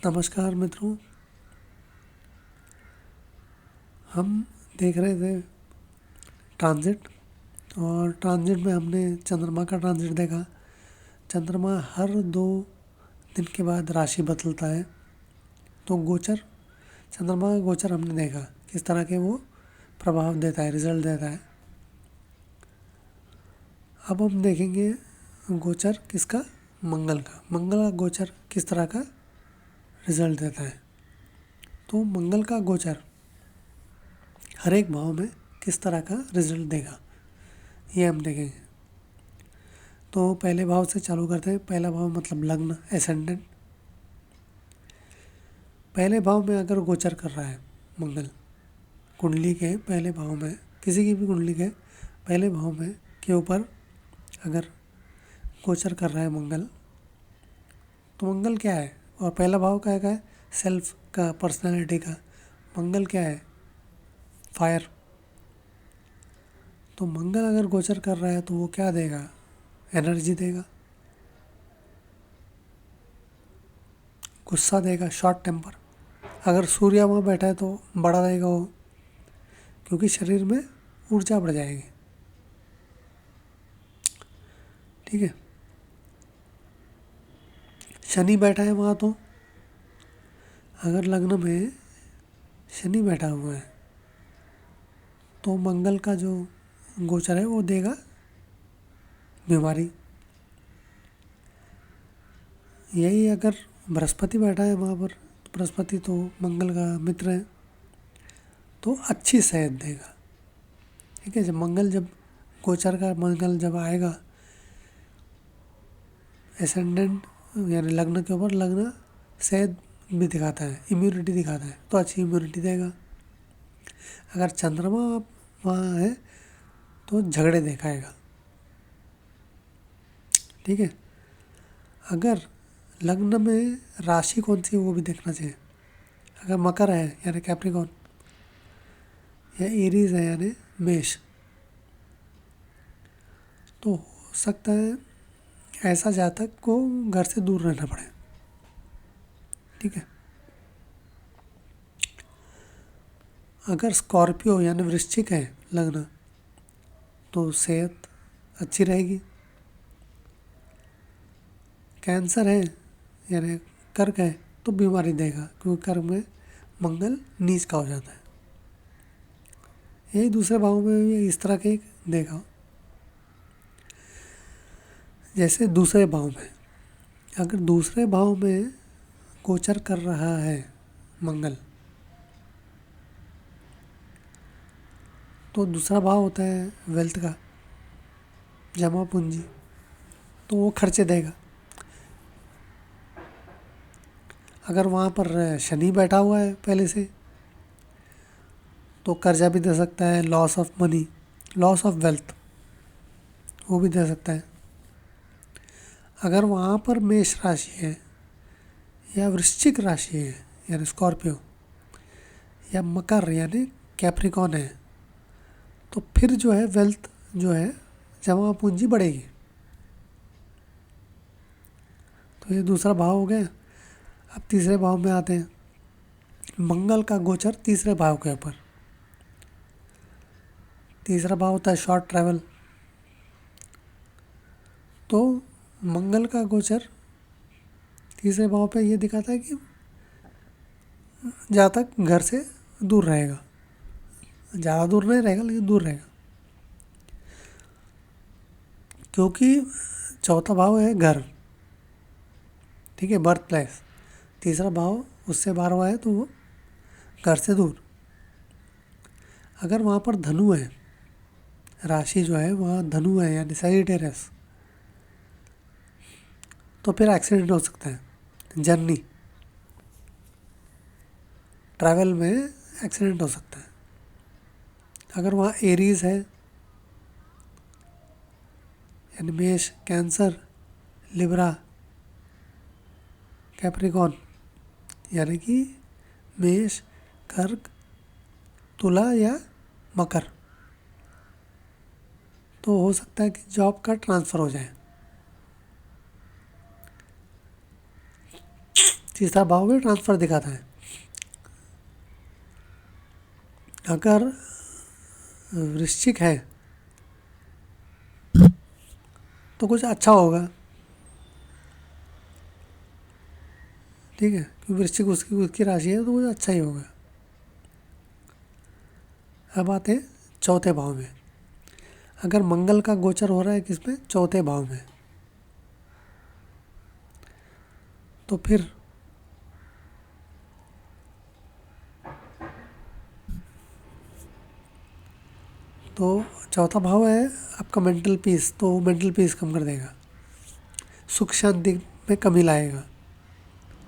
नमस्कार मित्रों, हम देख रहे थे ट्रांजिट और ट्रांजिट में हमने चंद्रमा का ट्रांजिट देखा। चंद्रमा हर 2 दिन के बाद राशि बदलता है, तो गोचर चंद्रमा का गोचर हमने देखा किस तरह के वो प्रभाव देता है, रिजल्ट देता है। अब हम देखेंगे गोचर किसका, मंगल का। मंगल का गोचर किस तरह का रिजल्ट देता है। तो मंगल का गोचर हर एक भाव में किस तरह का रिजल्ट देगा, ये हम देखेंगे। तो पहले भाव से चालू करते हैं। पहला भाव मतलब लग्न, एसेंडेंट। पहले भाव में अगर गोचर कर रहा है मंगल, कुंडली के पहले भाव में, किसी की भी कुंडली के पहले भाव में के ऊपर अगर गोचर कर रहा है मंगल, तो मंगल क्या है, और पहला भाव क्या है, सेल्फ का, पर्सनालिटी का। मंगल क्या है, फायर। तो मंगल अगर गोचर कर रहा है तो वो क्या देगा, एनर्जी देगा, गुस्सा देगा, शॉर्ट टेम्पर। अगर सूर्य वहाँ बैठा है तो बड़ा रहेगा वो, क्योंकि शरीर में ऊर्जा बढ़ जाएगी। ठीक है। शनि बैठा है वहाँ, तो अगर लग्न में शनि बैठा हुआ है तो मंगल का जो गोचर है वो देगा बीमारी। यही अगर बृहस्पति बैठा है वहाँ पर, तो बृहस्पति तो मंगल का मित्र है, तो अच्छी सेहत देगा। ठीक है। जब गोचर का मंगल जब आएगा एसेंडेंट यानी लग्न के ऊपर, लग्न सेहत भी दिखाता है, इम्यूनिटी दिखाता है, तो अच्छी इम्यूनिटी देगा। अगर चंद्रमा वहाँ है तो झगड़े दिखाएगा। ठीक है। अगर लग्न में राशि कौन सी है वो भी देखना चाहिए। अगर मकर है यानी कैप्रिकॉन, या एरीज है यानी मेष, तो हो सकता है ऐसा जातक को घर से दूर रहना पड़े। ठीक है। अगर स्कॉर्पियो यानी वृश्चिक है लग्न, तो सेहत अच्छी रहेगी। कैंसर है यानी कर्क है तो बीमारी देगा, क्योंकि कर्क में मंगल नीच का हो जाता है। यही दूसरे भाव में भी इस तरह के देगा। जैसे दूसरे भाव में, अगर दूसरे भाव में गोचर कर रहा है मंगल, तो दूसरा भाव होता है वेल्थ का, जमा पूंजी, तो वो खर्चे देगा। अगर वहाँ पर शनि बैठा हुआ है पहले से, तो कर्जा भी दे सकता है, loss of money, loss of wealth, वो भी दे सकता है। अगर वहाँ पर मेष राशि है या वृश्चिक राशि है यानी स्कॉर्पियो, या मकर यानी कैप्रिकॉन है, तो फिर जो है वेल्थ जो है, जमा पूंजी बढ़ेगी। तो ये दूसरा भाव हो गया। अब तीसरे भाव में आते हैं। मंगल का गोचर तीसरे भाव के ऊपर। तीसरा भाव होता है शॉर्ट ट्रैवल। तो मंगल का गोचर तीसरे भाव पे ये दिखाता है कि जहाँ तक घर से दूर रहेगा, ज़्यादा दूर नहीं रहेगा लेकिन दूर रहेगा, क्योंकि चौथा भाव है घर। ठीक है, बर्थ प्लेस। तीसरा भाव उससे 12वां है, तो वो घर से दूर। अगर वहाँ पर धनु है, राशि जो है वहाँ धनु है यानी सैजिटेरियस, तो फिर एक्सीडेंट हो सकता है, जर्नी, ट्रैवल में एक्सीडेंट हो सकता है। अगर वहाँ एरीज है यानी मेष, कैंसर, लिब्रा, कैप्रिकॉन यानी कि मेष, कर्क, तुला या मकर, तो हो सकता है कि जॉब का ट्रांसफ़र हो जाए। तीसरा भाव भी ट्रांसफ़र दिखाता है। अगर वृश्चिक है तो कुछ अच्छा होगा, ठीक है, क्योंकि वृश्चिक उसकी उसकी राशि है तो कुछ अच्छा ही होगा। अब आते हैं चौथे भाव में। अगर मंगल का गोचर हो रहा है किसमें, चौथे भाव में, तो फिर तो चौथा भाव है आपका मेंटल पीस, तो मेंटल पीस कम कर देगा, सुख शांति में कमी लाएगा,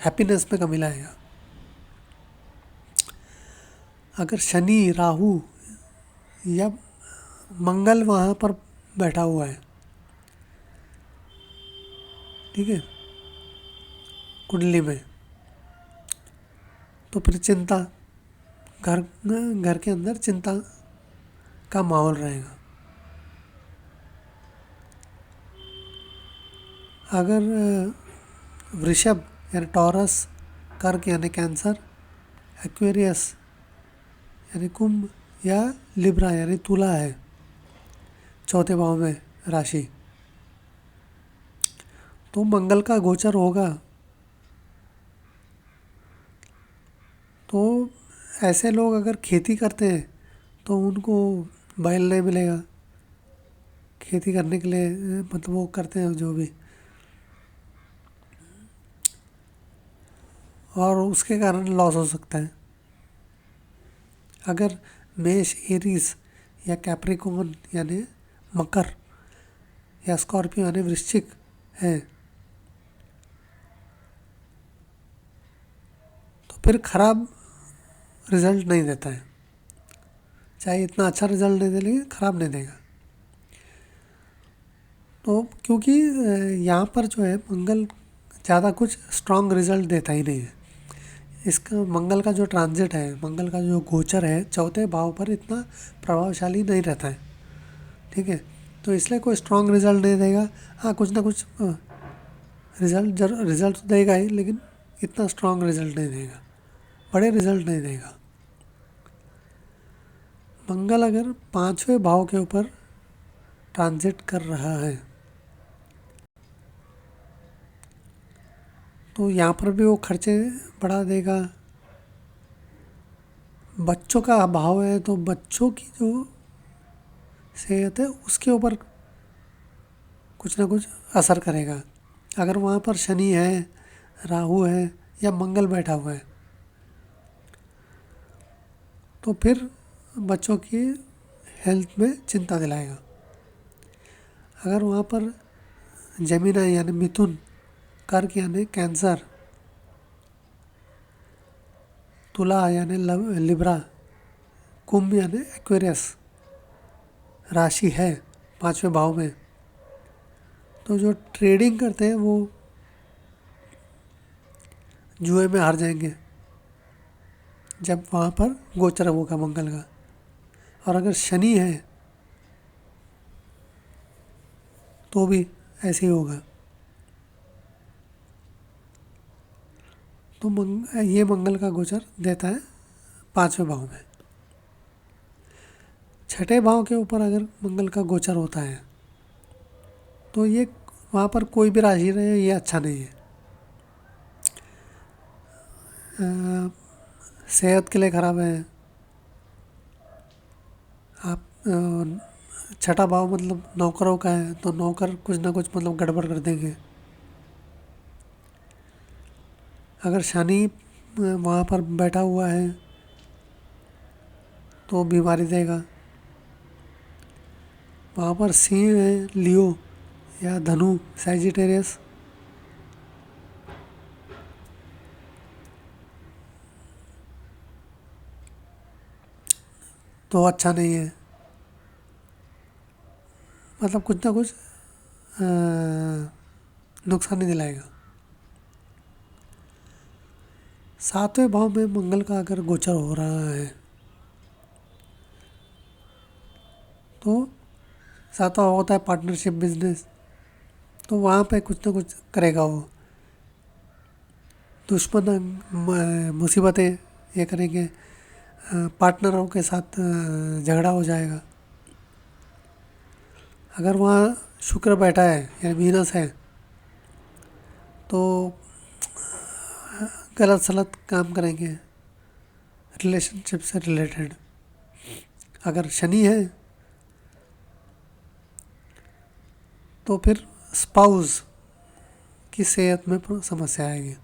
हैप्पीनेस में कमी लाएगा। अगर शनि, राहु या मंगल वहाँ पर बैठा हुआ है, ठीक है, कुंडली में, तो फिर चिंता, घर घर के अंदर चिंता का माहौल रहेगा। अगर वृषभ यानी टॉरस, कर्क यानी कैंसर, एक्वेरियस यानी कुंभ या लिब्रा यानी तुला है चौथे भाव में राशि, तो मंगल का गोचर होगा, तो ऐसे लोग अगर खेती करते हैं तो उनको बैल नहीं मिलेगा खेती करने के लिए, मतलब वो करते हैं जो भी, और उसके कारण लॉस हो सकता है। अगर मेष, एरीज या कैप्रिकॉर्न यानी मकर या स्कॉर्पियो यानी वृश्चिक है, तो फिर खराब रिजल्ट नहीं देता है, चाहे इतना अच्छा रिजल्ट नहीं दे लेकिन ख़राब नहीं देगा। तो क्योंकि यहाँ पर जो है मंगल ज़्यादा कुछ स्ट्रॉन्ग रिजल्ट देता ही नहीं है। इसका मंगल का जो ट्रांजिट है, मंगल का जो गोचर है चौथे भाव पर इतना प्रभावशाली नहीं रहता है, ठीक है, तो इसलिए कोई स्ट्रॉन्ग रिजल्ट नहीं देगा। हाँ, कुछ ना कुछ रिजल्ट तो देगा ही, लेकिन इतना स्ट्रॉन्ग रिजल्ट नहीं देगा, बड़े रिजल्ट नहीं देगा। मंगल अगर पाँचवें भाव के ऊपर ट्रांजिट कर रहा है तो यहाँ पर भी वो खर्चे बढ़ा देगा। बच्चों का भाव है तो बच्चों की जो सेहत है उसके ऊपर कुछ ना कुछ असर करेगा। अगर वहाँ पर शनि है, राहु है या मंगल बैठा हुआ है तो फिर बच्चों की हेल्थ में चिंता दिलाएगा। अगर वहाँ पर जमीनाई यानी मिथुन, कर्क यानी कैंसर, तुला यानी लिब्रा, कुंभ यानी एक्वेरियस राशि है पाँचवें भाव में, तो जो ट्रेडिंग करते हैं वो जुए में हार जाएंगे जब वहाँ पर गोचर होगा मंगल का। और अगर शनि है तो भी ऐसे ही होगा। तो ये मंगल का गोचर देता है पाँचवें भाव में। छठे भाव के ऊपर अगर मंगल का गोचर होता है तो ये वहाँ पर कोई भी राशि रहे, ये अच्छा नहीं है। सेहत के लिए ख़राब है। आप छठा भाव मतलब नौकरों का है, तो नौकर कुछ ना कुछ मतलब गड़बड़ कर देंगे। अगर शनि वहाँ पर बैठा हुआ है तो बीमारी देगा। वहाँ पर सिंह है, लियो या धनु, सैजिटेरियस, तो अच्छा नहीं है, मतलब कुछ ना कुछ नुकसान ही दिलाएगा। सातवें भाव में मंगल का अगर गोचर हो रहा है तो सातवां भाव होता है पार्टनरशिप, बिजनेस, तो वहाँ पे कुछ ना कुछ करेगा वो। दुश्मन मुसीबतें ये करेंगे, पार्टनरों के साथ झगड़ा हो जाएगा। अगर वहाँ शुक्र बैठा है या वीनस है तो गलत सलत काम करेंगे रिलेशनशिप से रिलेटेड। अगर शनि है तो फिर स्पाउस की सेहत में समस्या आएगी।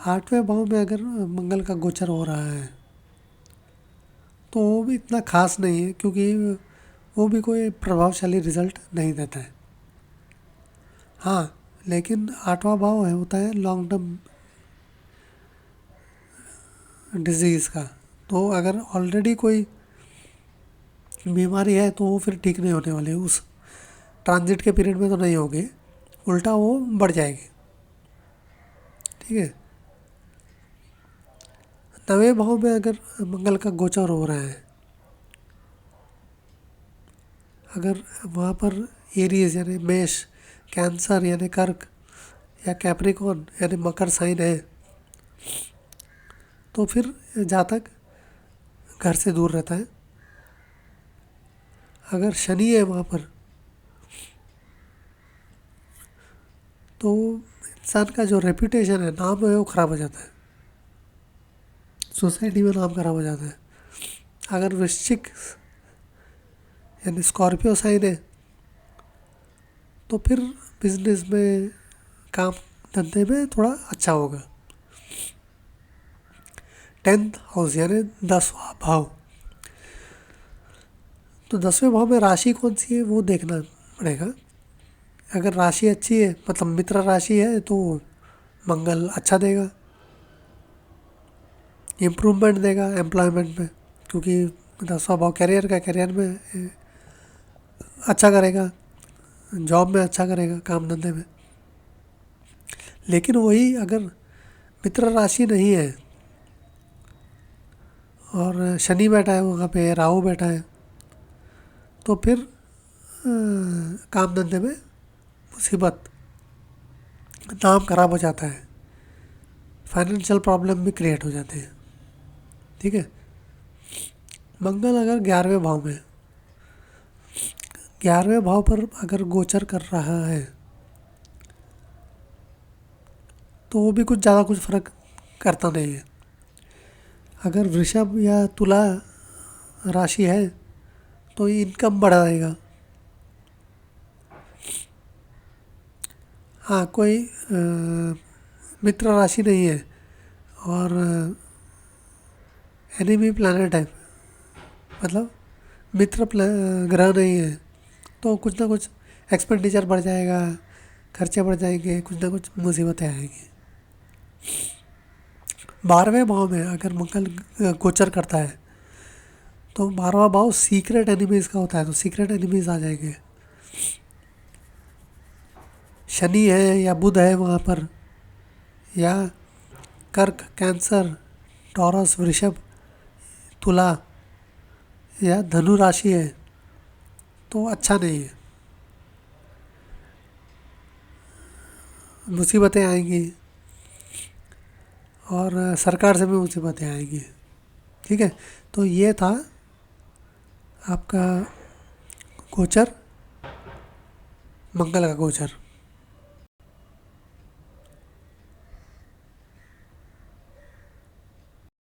8वें भाव में अगर मंगल का गोचर हो रहा है तो वो भी इतना खास नहीं है, क्योंकि वो भी कोई प्रभावशाली रिजल्ट नहीं देता है। हाँ, लेकिन 8वां भाव है होता है लॉन्ग टर्म डिजीज़ का। तो अगर ऑलरेडी कोई बीमारी है तो वो फिर ठीक नहीं होने वाली, उस ट्रांजिट के पीरियड में तो नहीं होगी, उल्टा वो बढ़ जाएगी। ठीक है। 9वें भाव में अगर मंगल का गोचर हो रहा है, अगर वहाँ पर एरीज यानी मेष, कैंसर यानी कर्क, या कैप्रिकॉन यानी मकर साइन है, तो फिर जातक घर से दूर रहता है। अगर शनि है वहाँ पर तो इंसान का जो रेपुटेशन है, नाम है, वो ख़राब हो जाता है, सोसाइटी में नाम ख़राब हो जाता है। अगर वृश्चिक यानी स्कॉर्पियो साइन है तो फिर बिजनेस में, काम धंधे में थोड़ा अच्छा होगा। 10th हाउस यानी 10वां भाव, तो 10वें भाव में राशि कौन सी है वो देखना पड़ेगा। अगर राशि अच्छी है, मतलब मित्र राशि है, तो मंगल अच्छा देगा, इम्प्रूवमेंट देगा एम्प्लॉयमेंट में, क्योंकि 10वां भाव करियर में अच्छा करेगा, जॉब में अच्छा करेगा, काम धंधे में। लेकिन वही अगर मित्र राशि नहीं है और शनि बैठा है वहाँ पे, राहु बैठा है, तो फिर काम धंधे में मुसीबत, नाम खराब हो जाता है, फाइनेंशियल प्रॉब्लम भी क्रिएट हो जाते हैं। ठीक है। मंगल अगर 11वें भाव में, 11वें भाव पर अगर गोचर कर रहा है तो वो भी कुछ ज़्यादा कुछ फर्क करता नहीं है। अगर वृषभ या तुला राशि है तो इनकम बढ़ाएगा। हाँ, कोई मित्र राशि नहीं है और एनिमी प्लैनेट है, मतलब ग्रह नहीं है, तो कुछ ना कुछ एक्सपेंडिचर बढ़ जाएगा, खर्चे बढ़ जाएंगे, कुछ ना कुछ मुसीबतें आएंगी। 12वें भाव में अगर मंगल गोचर करता है तो 12वां भाव सीक्रेट एनिमीज़ का होता है, तो सीक्रेट एनिमीज़ आ जाएंगे। शनि है या बुध है वहाँ पर, या कर्क, कैंसर, टॉरस, वृषभ, तुला या धनु राशि है, तो अच्छा नहीं है, मुसीबतें आएंगी और सरकार से भी मुसीबतें आएंगी। ठीक है। तो ये था आपका गोचर, मंगल का गोचर।